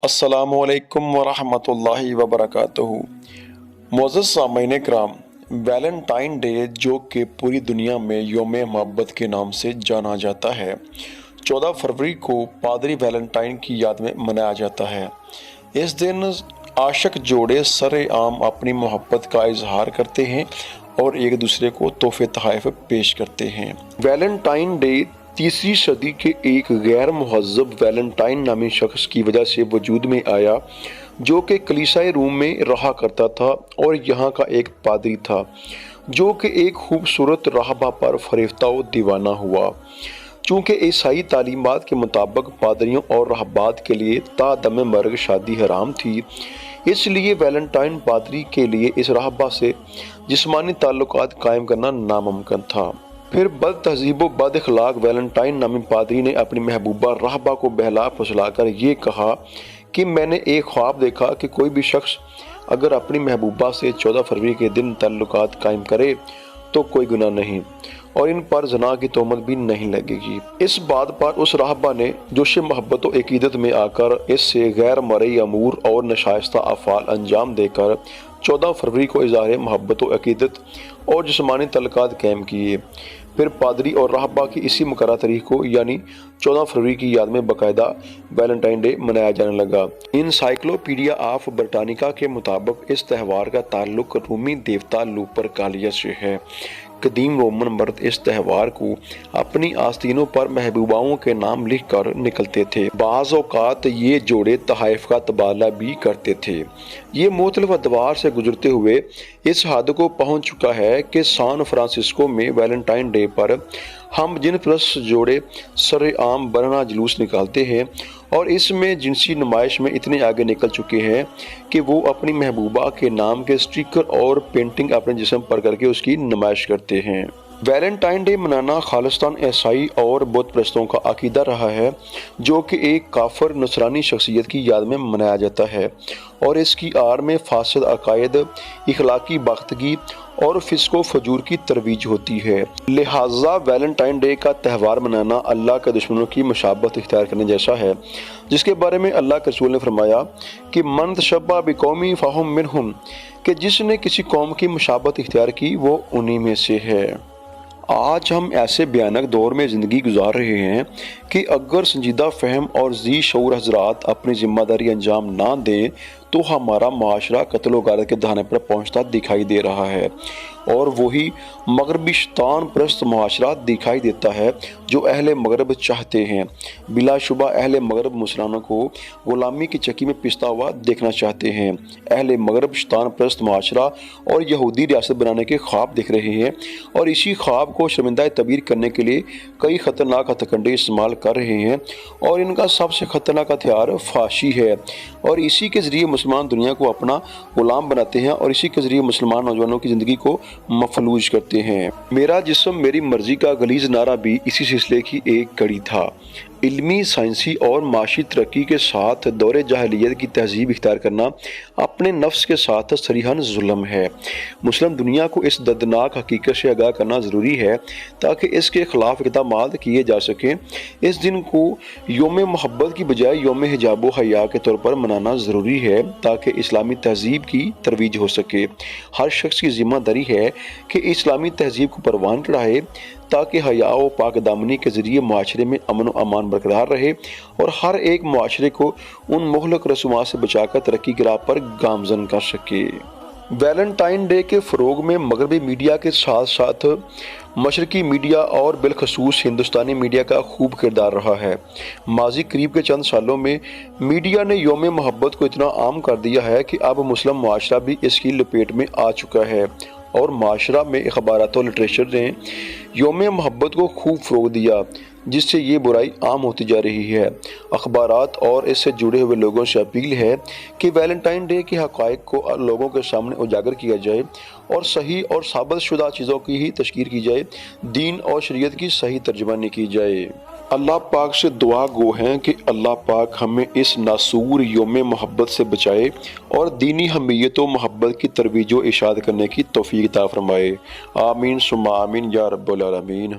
السلام علیکم ورحمۃ اللہ وبرکاتہ۔ معزز سامعین کرام، ویلنٹائن ڈے جو کہ پوری دنیا میں یوم محبت کے نام سے جانا جاتا ہے، 14 فروری کو پادری ویلنٹائن کی یاد میں منایا جاتا ہے۔ اس دن عاشق جوڑے سر عام اپنی محبت کا اظہار کرتے ہیں اور ایک دوسرے کو تحفے تحائف پیش کرتے ہیں۔ ویلنٹائن ڈے تیسری صدی کے ایک غیر مہذب ویلنٹائن نامی شخص کی وجہ سے وجود میں آیا، جو کہ کلیسائے روم میں رہا کرتا تھا اور یہاں کا ایک پادری تھا، جو کہ ایک خوبصورت راہبہ پر فریفتہ و دیوانہ ہوا۔ چونکہ عیسائی تعلیمات کے مطابق پادریوں اور راہبات کے لیے تا دم مرگ شادی حرام تھی، اس لیے ویلنٹائن پادری کے لیے اس راہبہ سے جسمانی تعلقات قائم کرنا ناممکن تھا۔ پھر بد تہذیب و بد اخلاق ویلنٹائن نامی پادری نے اپنی محبوبہ راہبہ کو بہلا پھسلا کر یہ کہا کہ میں نے ایک خواب دیکھا کہ کوئی بھی شخص اگر اپنی محبوبہ سے 14 فروری کے دن تعلقات قائم کرے تو کوئی گناہ نہیں اور ان پر زنا کی تہمت بھی نہیں لگے گی۔ اس بات پر اس راہبہ نے جوش محبت و عقیدت میں آ کر اس سے غیر مرئی امور اور ناشائستہ افعال انجام دے کر 14 فروری کو اظہار محبت و عقیدت اور جسمانی تعلقات قائم کیے۔ پھر پادری اور راہبہ کی اسی مقررہ تاریخ کو یعنی 14 فروری کی یاد میں باقاعدہ ویلنٹائن ڈے منایا جانے لگا۔ انسائکلوپیڈیا آف برٹانیکا کے مطابق اس تہوار کا تعلق رومی دیوتا لوپرکالیس سے ہے۔ قدیم رومن مرد اس تہوار کو اپنی آستینوں پر محبوباؤں کے نام لکھ کر نکلتے تھے۔ بعض اوقات یہ جوڑے تحائف کا تبادلہ بھی کرتے تھے۔ یہ مختلف ادوار سے گزرتے ہوئے اس حد کو پہنچ چکا ہے کہ سان فرانسسکو میں ویلنٹائن ڈے پر ہم جنس پرست جوڑے سر عام برہنہ جلوس نکالتے ہیں اور اس میں جنسی نمائش میں اتنے آگے نکل چکے ہیں کہ وہ اپنی محبوبہ کے نام کے سٹیکر اور پینٹنگ اپنے جسم پر کر کے اس کی نمائش کرتے ہیں۔ ویلنٹائن ڈے منانا خالصتاً عیسائی اور بت پرستوں کا عقیدہ رہا ہے، جو کہ ایک کافر نصرانی شخصیت کی یاد میں منایا جاتا ہے اور اس کی آڑ میں فاسد عقائد، اخلاقی باختگی اور فسق و فجور کی ترویج ہوتی ہے۔ لہٰذا ویلنٹائن ڈے کا تہوار منانا اللہ کے دشمنوں کی مشابہت اختیار کرنے جیسا ہے، جس کے بارے میں اللہ کے رسول نے فرمایا کہ من تشبہ بقوم فہم منہم، کہ جس نے کسی قوم کی مشابہت اختیار کی وہ انہی میں سے ہے۔ آج ہم ایسے بھیانک دور میں زندگی گزار رہے ہیں کہ اگر سنجیدہ فہم اور ذی شعور حضرات اپنی ذمہ داری انجام نہ دیں تو ہمارا معاشرہ قتل و غارت کے دہانے پر پہنچتا دکھائی دے رہا ہے، اور وہی مغربی شیطان پرست معاشرہ دکھائی دیتا ہے جو اہل مغرب چاہتے ہیں۔ بلا شبہ اہل مغرب مسلمانوں کو غلامی کی چکی میں پستا ہوا دیکھنا چاہتے ہیں۔ اہل مغرب شیطان پرست معاشرہ اور یہودی ریاست بنانے کے خواب دیکھ رہے ہیں اور اسی خواب کو شرمندہ تعبیر کرنے کے لیے کئی خطرناک ہتھ کنڈے استعمال کر رہے ہیں، اور ان کا سب سے خطرناک ہتھیار فحاشی ہے، اور اسی کے ذریعے مسلمان دنیا کو اپنا غلام بناتے ہیں اور اسی کے ذریعے مسلمان نوجوانوں کی زندگی کو مفلوج کرتے ہیں۔ میرا جسم میری مرضی کا غلیظ نعرہ بھی اسی سلسلے کی ایک کڑی تھا۔ علمی، سائنسی اور معاشی ترقی کے ساتھ دور جاہلیت کی تہذیب اختیار کرنا اپنے نفس کے ساتھ صریحاً ظلم ہے۔ مسلم دنیا کو اس دردناک حقیقت سے آگاہ کرنا ضروری ہے تاکہ اس کے خلاف اقدامات کیے جا سکیں۔ اس دن کو یوم محبت کی بجائے یوم حجاب و حیا کے طور پر منانا ضروری ہے تاکہ اسلامی تہذیب کی ترویج ہو سکے۔ ہر شخص کی ذمہ داری ہے کہ اسلامی تہذیب کو پروان چڑھائے تاکہ حیا و پاک دامنی کے ذریعے معاشرے میں امن و امان برقرار رہے اور ہر ایک معاشرے کو ان مہلک رسومات سے بچا کر ترقی کی راہ پر گامزن کر سکے۔ ویلنٹائن ڈے کے فروغ میں مغربی میڈیا کے ساتھ ساتھ مشرقی میڈیا اور بالخصوص ہندوستانی میڈیا کا خوب کردار رہا ہے۔ ماضی قریب کے چند سالوں میں میڈیا نے یوم محبت کو اتنا عام کر دیا ہے کہ اب مسلم معاشرہ بھی اس کی لپیٹ میں آ چکا ہے، اور معاشرہ میں اخبارات و لٹریچر نے یوم محبت کو خوب فروغ دیا، جس سے یہ برائی عام ہوتی جا رہی ہے۔ اخبارات اور اس سے جڑے ہوئے لوگوں سے اپیل ہے کہ ویلنٹائن ڈے کے حقائق کو لوگوں کے سامنے اجاگر کیا جائے اور صحیح اور ثابت شدہ چیزوں کی ہی تشہیر کی جائے، دین اور شریعت کی صحیح ترجمانی کی جائے۔ اللہ پاک سے دعا گو ہیں کہ اللہ پاک ہمیں اس ناسور یوم محبت سے بچائے اور دینی حمیت و محبت کی ترویج و اشاعت کرنے کی توفیق عطا فرمائے۔ آمین ثم آمین یا رب العالمین۔